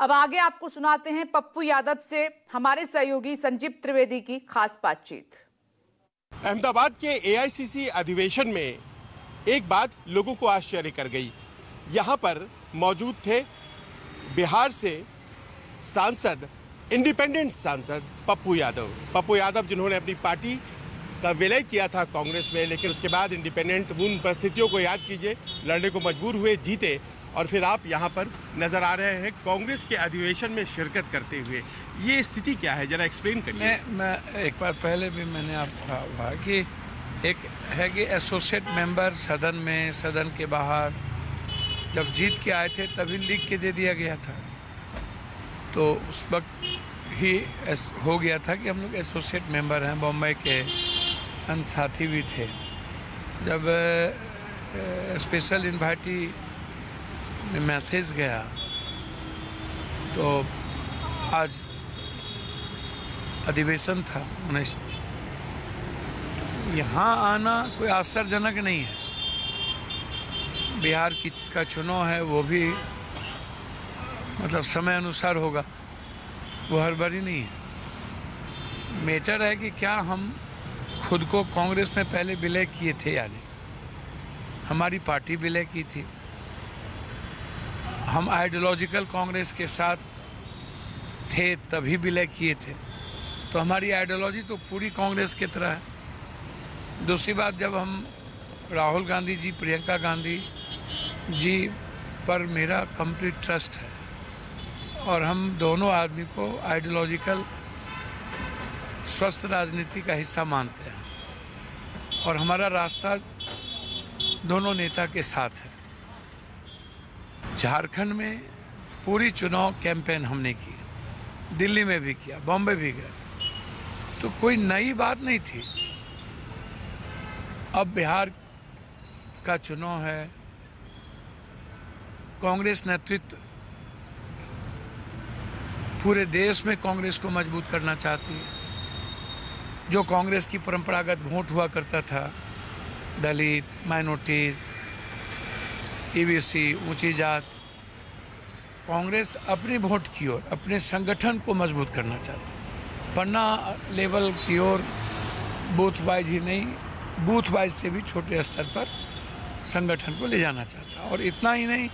अब आगे आपको सुनाते हैं पप्पू यादव से हमारे सहयोगी संजीव त्रिवेदी की खास बातचीत। अहमदाबाद के एआईसीसी अधिवेशन में एक बात लोगों को आश्चर्य कर गई। यहाँ पर मौजूद थे बिहार से सांसद, इंडिपेंडेंट सांसद पप्पू यादव जिन्होंने अपनी पार्टी का विलय किया था कांग्रेस में, लेकिन उसके बाद इंडिपेंडेंट उन परिस्थितियों को याद कीजिए, लड़ने को मजबूर हुए, जीते, और फिर आप यहाँ पर नजर आ रहे हैं कांग्रेस के अधिवेशन में शिरकत करते हुए। ये स्थिति क्या है, जरा एक्सप्लेन करिए। मैं एक बार पहले भी मैंने आपको कहा कि एक है कि एसोसिएट मेंबर सदन में, सदन के बाहर जब जीत के आए थे तभी लिख के दे दिया गया था, तो उस वक्त ही हो गया था कि हम लोग एसोसिएट मेंबर हैं। बॉम्बे के अन्य साथी भी थे। जब स्पेशल इन्वाइटी में मैसेज गया तो आज अधिवेशन था 19। यहाँ आना कोई आश्चर्यजनक नहीं है। बिहार का चुनाव है, वो भी मतलब समय अनुसार होगा, वो हड़बड़ी नहीं है। मैटर है कि क्या हम खुद को कांग्रेस में पहले विलय किए थे या नहीं। हमारी पार्टी विलय की थी, हम आइडियोलॉजिकल कांग्रेस के साथ थे तभी विलय किए थे, तो हमारी आइडियोलॉजी तो पूरी कांग्रेस की तरह है। दूसरी बात, जब हम राहुल गांधी जी, प्रियंका गांधी जी पर मेरा कंप्लीट ट्रस्ट है और हम दोनों आदमी को आइडियोलॉजिकल स्वस्थ राजनीति का हिस्सा मानते हैं और हमारा रास्ता दोनों नेता के साथ है। झारखंड में पूरी चुनाव कैंपेन हमने की, दिल्ली में भी किया, बॉम्बे भी गए, तो कोई नई बात नहीं थी। अब बिहार का चुनाव है, कांग्रेस नेतृत्व पूरे देश में कांग्रेस को मजबूत करना चाहती है। जो कांग्रेस की परंपरागत वोट हुआ करता था, दलित, माइनॉरिटीज, ईबीसी, ऊंची जात, कांग्रेस अपनी वोट की ओर, अपने संगठन को मजबूत करना चाहती है। पन्ना लेवल की ओर बूथ वाइज ही नहीं, बूथ वाइज से भी छोटे स्तर पर संगठन को ले जाना चाहता है। और इतना ही नहीं,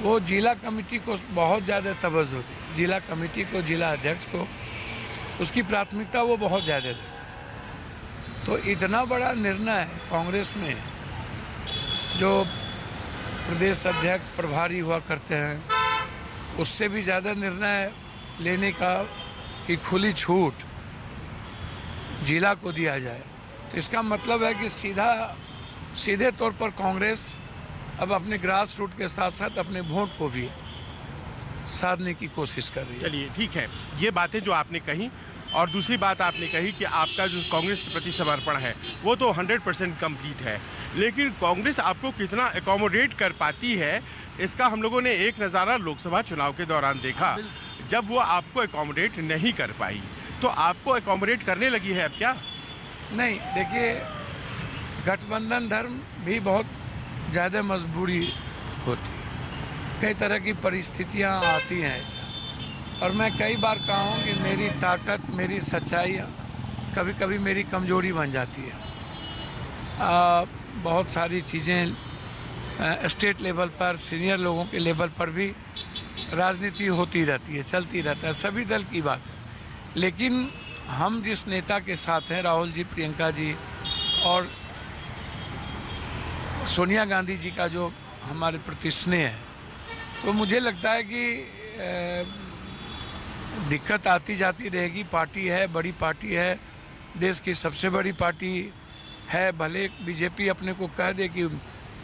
वो जिला कमेटी को बहुत ज़्यादा तवज्जो दी, जिला कमेटी को, जिला अध्यक्ष को, उसकी प्राथमिकता वो बहुत ज़्यादा दी। तो इतना बड़ा निर्णय कांग्रेस में, जो प्रदेश अध्यक्ष प्रभारी हुआ करते हैं, उससे भी ज़्यादा निर्णय लेने का कि खुली छूट जिला को दिया जाए, तो इसका मतलब है कि सीधे तौर पर कांग्रेस अब अपने ग्रास रूट के साथ साथ अपने वोट को भी साधने की कोशिश कर रही है। चलिए ठीक है, ये बातें जो आपने कही, और दूसरी बात आपने कही कि आपका जो कांग्रेस के प्रति समर्पण है वो तो 100% कंप्लीट है, लेकिन कांग्रेस आपको कितना एकोमोडेट कर पाती है, इसका हम लोगों ने एक नज़ारा लोकसभा चुनाव के दौरान देखा। जब वो आपको एकोमोडेट नहीं कर पाई तो आपको एकोमोडेट करने लगी है अब क्या? नहीं, देखिए, गठबंधन धर्म भी बहुत ज़्यादा मजबूरी होती है, कई तरह की परिस्थितियाँ आती हैं ऐसा। और मैं कई बार कहा हूँ कि मेरी ताकत, मेरी सच्चाई कभी कभी मेरी कमजोरी बन जाती है। बहुत सारी चीज़ें स्टेट लेवल पर, सीनियर लोगों के लेवल पर भी राजनीति होती रहती है, चलती रहता है, सभी दल की बात है। लेकिन हम जिस नेता के साथ हैं, राहुल जी, प्रियंका जी और सोनिया गांधी जी का जो हमारे प्रति स्नेह है, तो मुझे लगता है कि दिक्कत आती जाती रहेगी। पार्टी है, बड़ी पार्टी है, देश की सबसे बड़ी पार्टी है। भले बीजेपी अपने को कह दे कि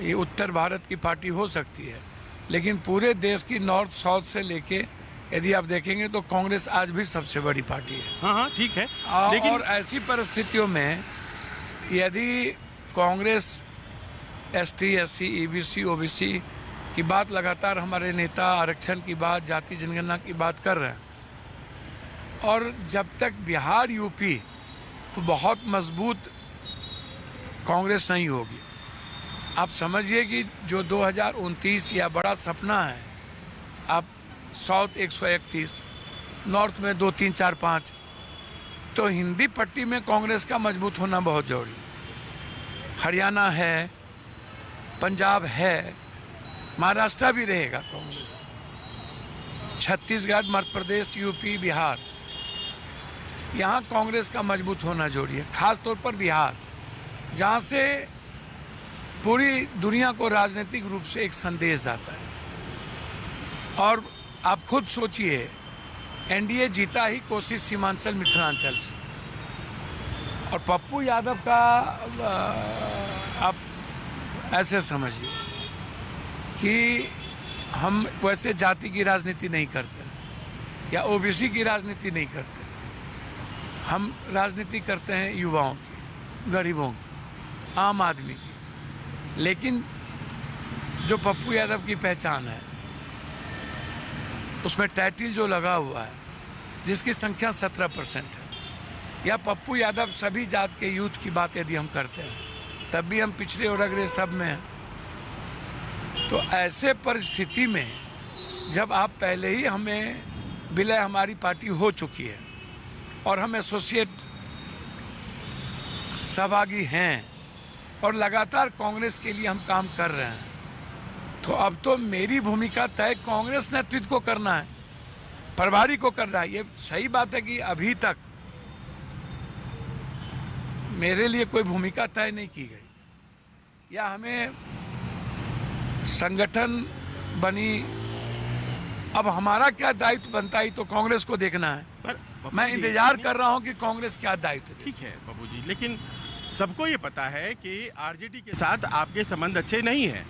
ये उत्तर भारत की पार्टी हो सकती है, लेकिन पूरे देश की नॉर्थ साउथ से लेके यदि आप देखेंगे तो कांग्रेस आज भी सबसे बड़ी पार्टी है। हाँ, ठीक है। लेकिन और ऐसी परिस्थितियों में यदि Congress ST, SC, EBC, OBC की बात लगातार हमारे नेता आरक्षण की बात, जाति जनगणना की बात कर रहे हैं, और जब तक बिहार, यूपी को बहुत मजबूत कांग्रेस नहीं होगी, आप समझिए कि जो 2029 या बड़ा सपना है, आप साउथ 131, नॉर्थ में 2, 3, 4, 5। तो हिंदी पट्टी में कांग्रेस का मजबूत होना बहुत जरूरी। हरियाणा है, पंजाब है, महाराष्ट्र भी रहेगा कांग्रेस, छत्तीसगढ़, मध्य प्रदेश, यूपी, बिहार, यहाँ कांग्रेस का मजबूत होना जरूरी है। खास तौर पर बिहार, जहाँ से पूरी दुनिया को राजनीतिक रूप से एक संदेश आता है। और आप खुद सोचिए, एनडीए जीता ही कोसी, सीमांचल, मिथिलांचल से। और पप्पू यादव का आप ऐसे समझिए कि हम वैसे जाति की राजनीति नहीं करते या ओबीसी की राजनीति नहीं करते। हम राजनीति करते हैं युवाओं की, गरीबों की, आम आदमी की। लेकिन जो पप्पू यादव की पहचान है, उसमें टाइटिल जो लगा हुआ है, जिसकी संख्या 17% है, या पप्पू यादव सभी जात के यूथ की बात यदि हम करते हैं, तब भी हम पिछड़े और अगड़े सब में हैं। तो ऐसे परिस्थिति में जब आप पहले ही हमें विलय, हमारी पार्टी हो चुकी है और हम एसोसिएट सहभागी हैं और लगातार कांग्रेस के लिए हम काम कर रहे हैं, तो अब तो मेरी भूमिका तय कांग्रेस नेतृत्व को करना है, प्रभारी को करना है। ये सही बात है कि अभी तक मेरे लिए कोई भूमिका तय नहीं की गई, या हमें संगठन बनी। अब हमारा क्या दायित्व बनता है तो कांग्रेस को देखना है। मैं इंतजार कर रहा हूं कि कांग्रेस क्या दायित्व दे। ठीक है बाबू जी, लेकिन सबको ये पता है कि आरजेडी के साथ आपके संबंध अच्छे नहीं हैं।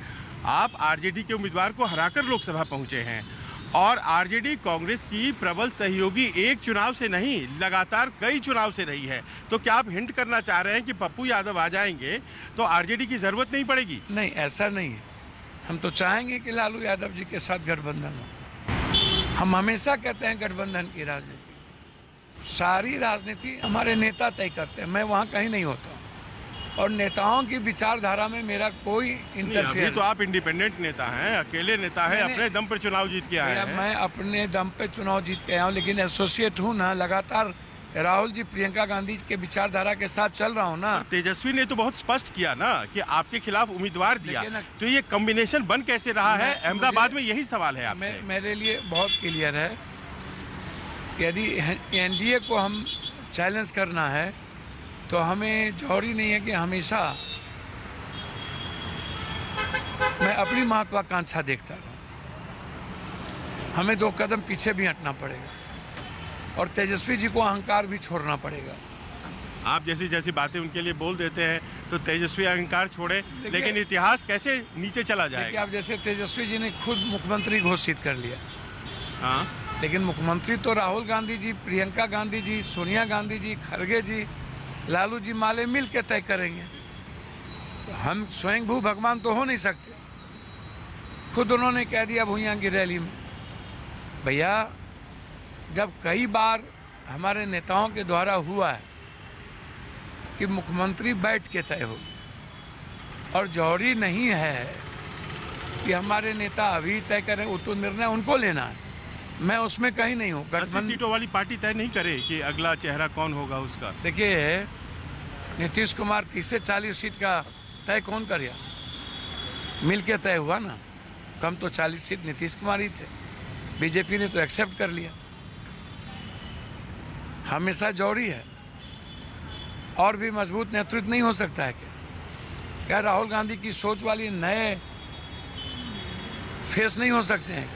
आप आरजेडी के उम्मीदवार को हराकर लोकसभा पहुंचे हैं और आरजेडी कांग्रेस की प्रबल सहयोगी एक चुनाव से नहीं, लगातार कई चुनाव से रही है। तो क्या आप हिंट करना चाह रहे हैं कि पप्पू यादव आ जाएंगे तो आरजेडी की जरूरत नहीं पड़ेगी? नहीं, ऐसा नहीं है। हम तो चाहेंगे कि लालू यादव जी के साथ गठबंधन हो। हम हमेशा कहते हैं गठबंधन की राजनीति, सारी राजनीति हमारे नेता तय करते हैं। मैं वहाँ कहीं नहीं होता और नेताओं की विचारधारा में मेरा कोई इंटरफेयर नहीं। तो आप इंडिपेंडेंट नेता हैं, अकेले नेता हैं, अपने दम पर चुनाव जीत के आए हैं। मैं अपने दम पे चुनाव जीत के आया हूँ, लेकिन एसोसिएट हूँ ना, लगातार राहुल जी, प्रियंका गांधी के विचारधारा के साथ चल रहा हूँ ना। तेजस्वी ने तो बहुत स्पष्ट किया ना कि आपके खिलाफ उम्मीदवार दिया, तो ये कॉम्बिनेशन बन कैसे रहा है? अहमदाबाद में यही सवाल है आपसे। मेरे लिए बहुत क्लियर है, यदि एनडीए को हम चैलेंज करना है तो हमें जरूरी नहीं है कि हमेशा मैं अपनी महत्वाकांक्षा देखता रहूं। हमें 2 कदम पीछे भी हटना पड़ेगा और तेजस्वी जी को अहंकार भी छोड़ना पड़ेगा। आप जैसी जैसी बातें उनके लिए बोल देते हैं तो तेजस्वी अहंकार छोड़े, लेकिन इतिहास कैसे नीचे चला जाएगा? आप जैसे तेजस्वी जी ने खुद मुख्यमंत्री घोषित कर लिया, हाँ, लेकिन मुख्यमंत्री तो राहुल गांधी जी, प्रियंका गांधी जी, सोनिया गांधी जी, खड़गे जी, लालू जी, माले मिल के तय करेंगे। हम स्वयं भू भगवान तो हो नहीं सकते। खुद उन्होंने कह दिया भुइयां की रैली में। भैया, जब कई बार हमारे नेताओं के द्वारा हुआ है कि मुख्यमंत्री बैठ के तय होगी, और जरूरी नहीं है कि हमारे नेता अभी तय करें, वो तो निर्णय उनको लेना है। मैं उसमें कहीं नहीं हूँ। 80 सीटों वाली पार्टी तय नहीं करे कि अगला चेहरा कौन होगा उसका। देखिए, नीतीश कुमार 30 से 40 सीट का तय कौन करेगा? मिल के तय हुआ ना। कम तो 40 सीट नीतीश कुमार ही थे, बीजेपी ने तो एक्सेप्ट कर लिया। हमेशा जरूरी है, और भी मजबूत नेतृत्व नहीं हो सकता है क्या राहुल गांधी की सोच वाली नए फेस नहीं हो सकते हैं?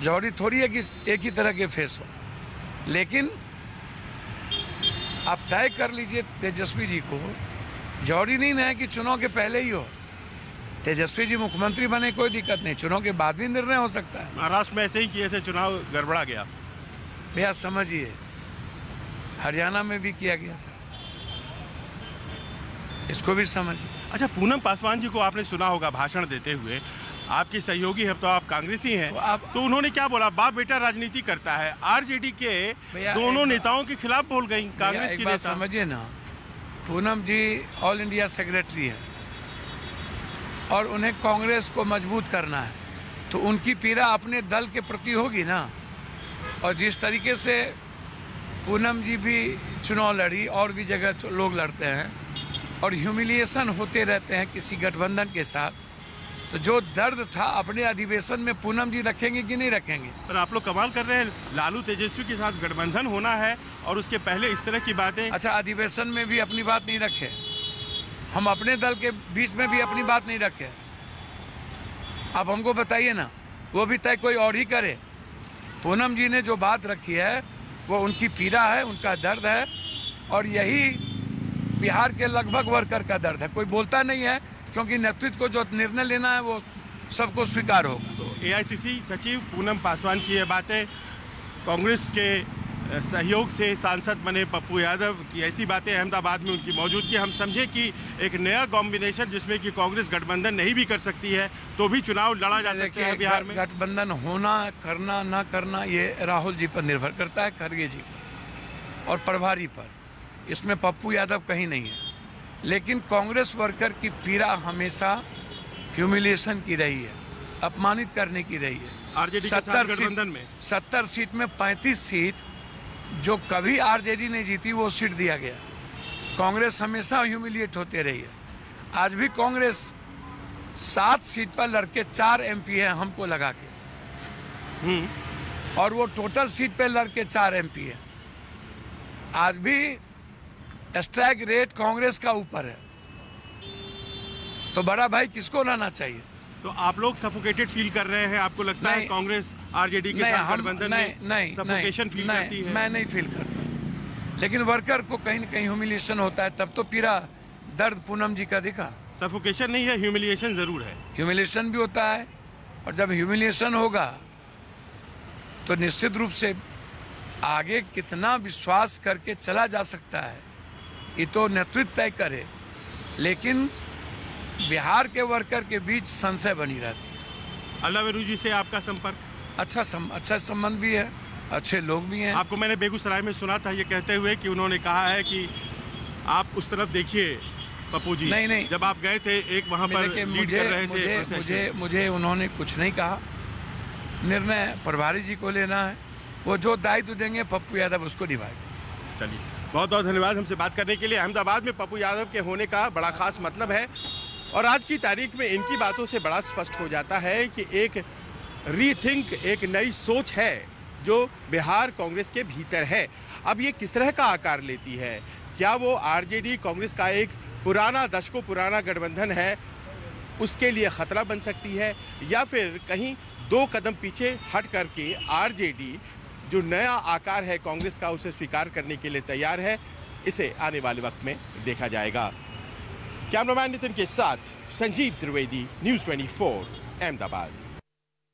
जरूरी थोड़ी है कि एक ही तरह के फेस हो, लेकिन आप तय कर लीजिए तेजस्वी जी को। जरूरी नहीं है कि चुनाव के पहले ही हो। तेजस्वी जी मुख्यमंत्री बने, कोई दिक्कत नहीं, चुनाव के बाद भी निर्णय हो सकता है। महाराष्ट्र में ऐसे ही किए थे, चुनाव गड़बड़ा गया। भैया समझिए, हरियाणा में भी किया गया था, इसको भी समझिए। अच्छा, पूनम पासवान जी को आपने सुना होगा भाषण देते हुए, आपके सहयोगी हैं, तो आप कांग्रेसी हैं, तो उन्होंने क्या बोला? बाप बेटा राजनीति करता है। आरजेडी के दोनों नेताओं के खिलाफ बोल गई कांग्रेस की नेता। समझिए ना, पूनम जी ऑल इंडिया सेक्रेटरी है और उन्हें कांग्रेस को मजबूत करना है। तो उनकी पीड़ा अपने दल के प्रति होगी ना। और जिस तरीके से पूनम जी भी चुनाव लड़ी और भी जगह लोग लड़ते हैं और ह्यूमिलिएशन होते रहते हैं किसी गठबंधन के साथ, तो जो दर्द था अपने अधिवेशन में पूनम जी रखेंगे कि नहीं रखेंगे? पर आप लोग कमाल कर रहे हैं, लालू तेजस्वी के साथ गठबंधन होना है और उसके पहले इस तरह की बातें। अच्छा, अधिवेशन में भी अपनी बात नहीं रखे, हम अपने दल के बीच में भी अपनी बात नहीं रखे। आप हमको बताइए ना, वो भी तय कोई और ही करे। पूनम जी ने जो बात रखी है वो उनकी पीड़ा है, उनका दर्द है, और यही बिहार के लगभग वर्कर का दर्द है। कोई बोलता नहीं है क्योंकि नेतृत्व को जो निर्णय लेना है वो सबको स्वीकार होगा। तो एआईसीसी सचिव पूनम पासवान की ये बातें, कांग्रेस के सहयोग से सांसद बने पप्पू यादव की ऐसी बातें, अहमदाबाद में उनकी मौजूदगी, हम समझे कि एक नया कॉम्बिनेशन जिसमें कि कांग्रेस गठबंधन नहीं भी कर सकती है तो भी चुनाव लड़ा जा सकता है बिहार में। गठबंधन होना, करना, ना करना, ये राहुल जी पर निर्भर करता है, खड़गे जी पर और प्रभारी पर। इसमें पप्पू यादव कहीं नहीं है। लेकिन कांग्रेस वर्कर की पीड़ा हमेशा ह्यूमिलिएशन की रही है, अपमानित करने की रही है। आरजेडी के साथ गठबंधन में 70 सीट में 35 सीट जो कभी आरजेडी नहीं जीती वो सीट दिया गया। कांग्रेस हमेशा ह्यूमिलिएट होते रही है। आज भी कांग्रेस 7 सीट पर लड़के 4 एमपी है हमको लगा के, और वो टोटल सीट पे लड़के 4 एमपी है। आज भी स्ट्राइक रेट कांग्रेस का ऊपर है, तो बड़ा भाई किसको लाना चाहिए? तो आप लोग सफोकेटेड फील कर रहे हैं? आपको लगता है कांग्रेस आरजेडी के साथ गठबंधन में सफोकेशन फील करती है? मैं नहीं फील करता, लेकिन वर्कर को कहीं न कहीं ह्यूमिलिएशन होता है, तब तो पीड़ा दर्द पूनम जी का दिखा। सफोकेशन नहीं है, ह्यूमिलिएशन जरूर है। ह्यूमिलिएशन भी होता है, और जब ह्यूमिलिएशन होगा तो निश्चित रूप से आगे कितना विश्वास करके चला जा सकता है ये तो नेतृत्व तय करे, लेकिन बिहार के वर्कर के बीच संशय बनी रहती है। अल्लाह वेरू जी से आपका संपर्क? अच्छा संबंध भी है, अच्छे लोग भी हैं। आपको मैंने बेगूसराय में सुना था ये कहते हुए कि उन्होंने कहा है कि आप उस तरफ देखिए पप्पू जी। नहीं, जब आप गए थे एक वहाँ पर लीड कर रहे थे। मुझे उन्होंने कुछ नहीं कहा। निर्णय प्रभारी जी को लेना है, वो जो दायित्व देंगे पप्पू यादव उसको निभाएंगे। चलिए, बहुत बहुत धन्यवाद हमसे बात करने के लिए। अहमदाबाद में पप्पू यादव के होने का बड़ा खास मतलब है, और आज की तारीख में इनकी बातों से बड़ा स्पष्ट हो जाता है कि एक रीथिंक, एक नई सोच है जो बिहार कांग्रेस के भीतर है। अब ये किस तरह का आकार लेती है? क्या वो आरजेडी कांग्रेस का एक पुराना, दशकों पुराना गठबंधन है, उसके लिए खतरा बन सकती है, या फिर कहीं 2 कदम पीछे हट करके आरजेडी जो नया आकार है कांग्रेस का उसे स्वीकार करने के लिए तैयार है? इसे आने वाले वक्त में देखा जाएगा। कैमरामैन नितिन के साथ संजीव त्रिवेदी, न्यूज़ 24, अहमदाबाद।